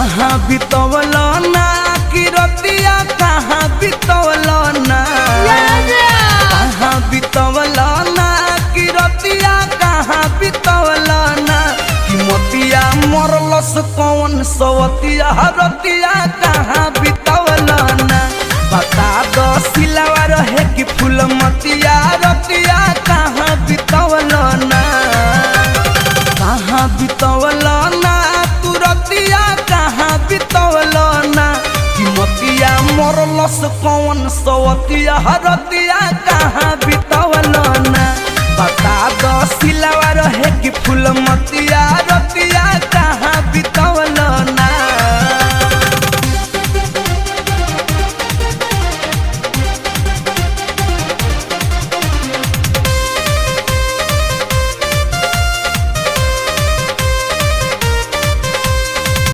कहाँ बितवल ना कि रतिया कहाँ बितवल ना कहाँ बितवल ना कि रतिया कहाँ बितवल ना कि मोतिया मरलस कौन सवतिया रतिया कहाँ बितवल ना बता दो सिलवा रहे कि फूल मतिया रतिया कहाँ बितवल ना कहाँ बितवल ना तू रतिया कहाँ बितवल ना कि मोतिया मरलस कौन सवतिया रतिया कहाँ बितवल ना बता दो सिलवा रहे कि फूल मतिया